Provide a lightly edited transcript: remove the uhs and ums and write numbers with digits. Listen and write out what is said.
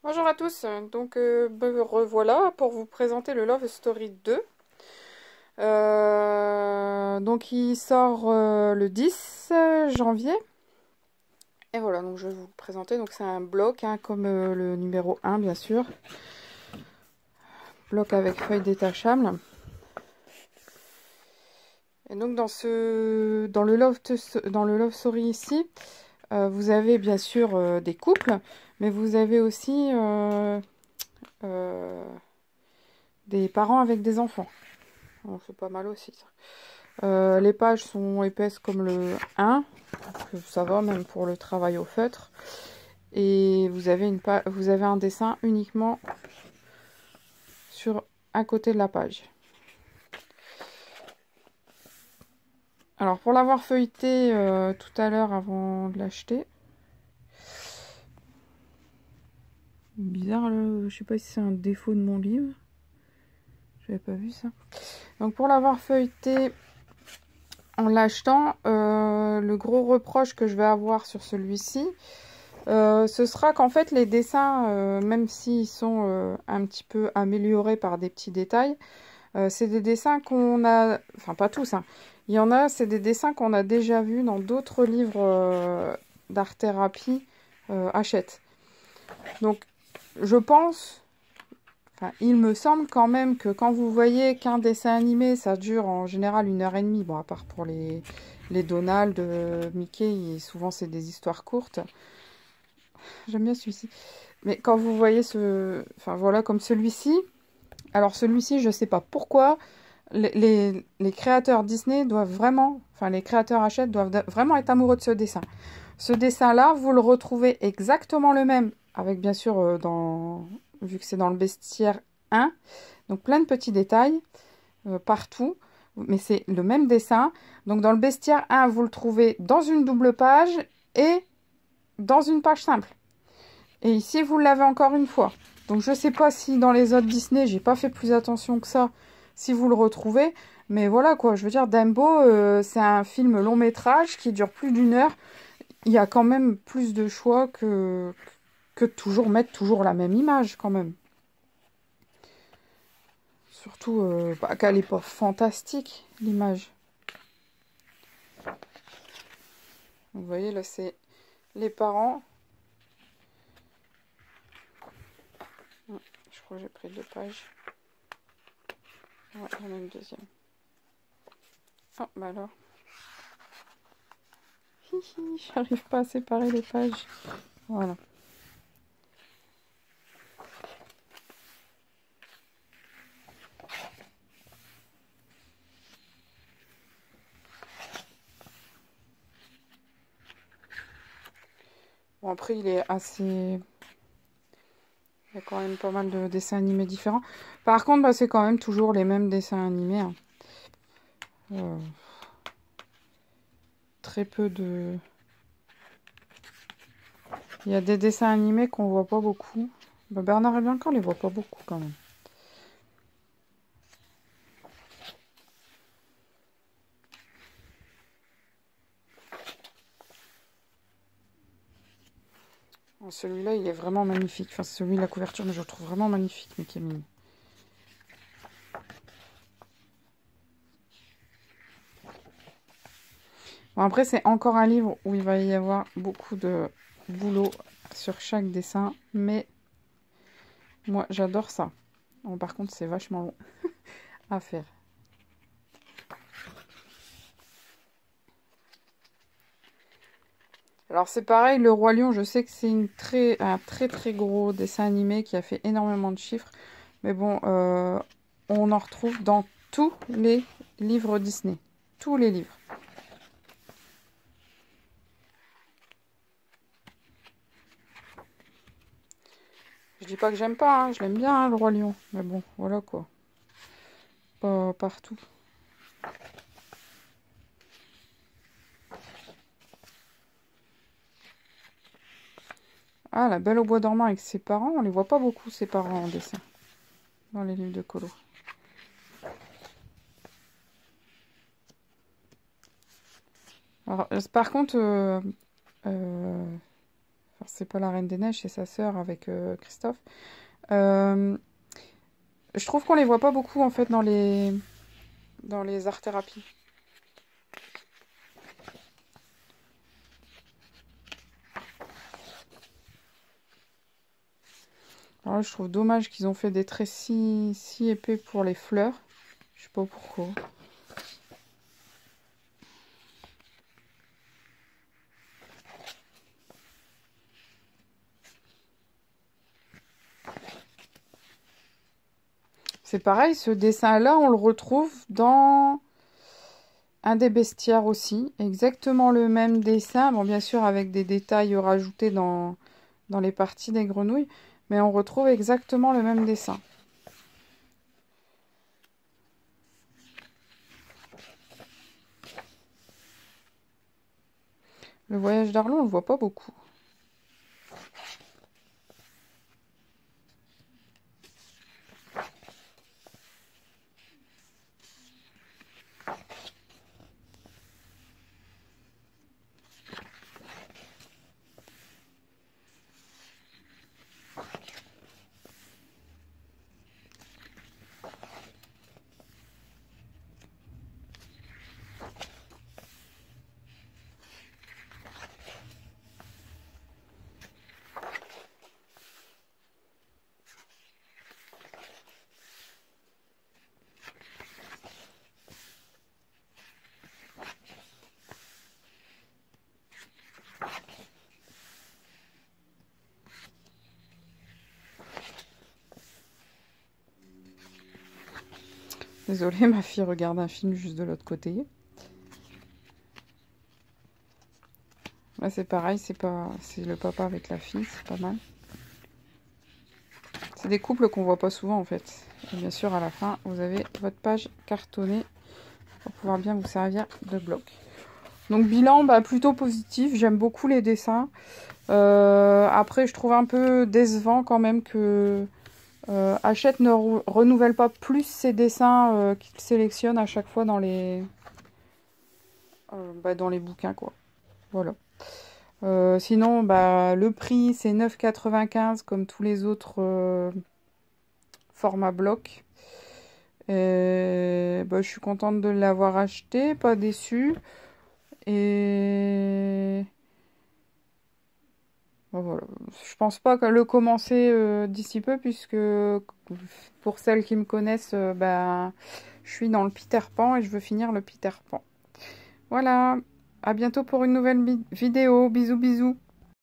Bonjour à tous, donc me revoilà pour vous présenter le Love Story 2. Donc il sort le 10 janvier. Et voilà, donc je vais vous le présenter. Donc c'est un bloc, hein, comme le numéro 1 bien sûr. Bloc avec feuilles détachables. Et donc dans le Love Story ici, vous avez bien sûr des couples, mais vous avez aussi euh, des parents avec des enfants. Alors, c'est pas mal aussi ça. Les pages sont épaisses comme le 1, donc ça va même pour le travail au feutre. Et vous avez un dessin uniquement sur un côté de la page. Alors pour l'avoir feuilleté tout à l'heure avant de l'acheter, bizarre, je sais pas si c'est un défaut de mon livre. J'avais pas vu ça. Donc pour l'avoir feuilleté en l'achetant, le gros reproche que je vais avoir sur celui-ci, ce sera qu'en fait les dessins, même s'ils sont un petit peu améliorés par des petits détails, c'est des dessins qu'on a, enfin pas tous, hein. Il y en a, c'est des dessins qu'on a déjà vus dans d'autres livres d'art-thérapie Hachette. Donc je pense, enfin il me semble quand même que quand vous voyez qu'un dessin animé, ça dure en général 1 h 30, bon à part pour les Donald, Mickey, souvent c'est des histoires courtes. J'aime bien celui-ci. Mais quand vous voyez enfin voilà, comme celui-ci, alors celui-ci, je sais pas pourquoi, les créateurs Disney doivent vraiment, enfin les créateurs Hachette doivent vraiment être amoureux de ce dessin. Ce dessin-là, vous le retrouvez exactement le même, avec bien sûr, vu que c'est dans le bestiaire 1, donc plein de petits détails partout, mais c'est le même dessin. Donc dans le bestiaire 1, vous le trouvez dans une double page et dans une page simple. Et ici, vous l'avez encore une fois. Donc, je sais pas si dans les autres Disney, j'ai pas fait plus attention que ça, si vous le retrouvez. Mais voilà, quoi. Je veux dire, Dumbo, c'est un film long métrage qui dure plus d'1 heure. Il y a quand même plus de choix que de toujours mettre toujours la même image, quand même. Surtout qu'elle est pas fantastique, l'image. Vous voyez, là, c'est les parents. Je crois que j'ai pris 2 pages. Ouais, j'en ai une deuxième. Oh, bah alors. J'arrive pas à séparer les pages. Voilà. Bon, après, il est assez... Il y a quand même pas mal de dessins animés différents. Par contre, bah, c'est quand même toujours les mêmes dessins animés, hein. Euh, Très peu de... Il y a des dessins animés qu'on voit pas beaucoup. Bah, Bernard et Bianca, on les voit pas beaucoup quand même. Celui-là, il est vraiment magnifique. Enfin, c'est celui de la couverture, mais je le trouve vraiment magnifique, Mickey Minnie. Bon, après, c'est encore un livre où il va y avoir beaucoup de boulot sur chaque dessin, mais moi, j'adore ça. Bon, par contre, c'est vachement long à faire. Alors c'est pareil, le Roi Lion, je sais que c'est un très très gros dessin animé qui a fait énormément de chiffres. Mais bon, on en retrouve dans tous les livres Disney. Tous les livres. Je dis pas que j'aime pas, hein, je l'aime bien, hein, le Roi Lion. Mais bon, voilà quoi. Pas partout. Ah, la Belle au bois dormant avec ses parents, on les voit pas beaucoup, ses parents en dessin. Dans les livres de colo. Alors, par contre, Enfin, c'est pas la Reine des Neiges, c'est sa sœur avec Christophe. Je trouve qu'on les voit pas beaucoup en fait dans les art-thérapies. Alors là, je trouve dommage qu'ils ont fait des traits si épais pour les fleurs. Je sais pas pourquoi. C'est pareil, ce dessin-là, on le retrouve dans un des bestiaires aussi. Exactement le même dessin. Bon, bien sûr, avec des détails rajoutés dans les parties des grenouilles. Mais on retrouve exactement le même dessin. Le voyage d'Arlon, on le voit pas beaucoup. Désolée, ma fille regarde un film juste de l'autre côté. Là, c'est pareil, c'est le papa avec la fille, c'est pas mal. C'est des couples qu'on voit pas souvent en fait. Et bien sûr, à la fin, vous avez votre page cartonnée pour pouvoir bien vous servir de bloc. Donc bilan, bah, plutôt positif. J'aime beaucoup les dessins. Après, je trouve un peu décevant quand même que Hachette ne renouvelle pas plus ses dessins qu'il sélectionne à chaque fois dans les bouquins, quoi. Voilà. Sinon, bah, le prix, c'est 9,95 comme tous les autres formats bloc. Et, bah, je suis contente de l'avoir acheté, pas déçue. Et bah, voilà. Je pense pas que le commencer d'ici peu, puisque pour celles qui me connaissent, bah, je suis dans le Peter Pan et je veux finir le Peter Pan. Voilà, à bientôt pour une nouvelle vidéo. Bisous, bisous.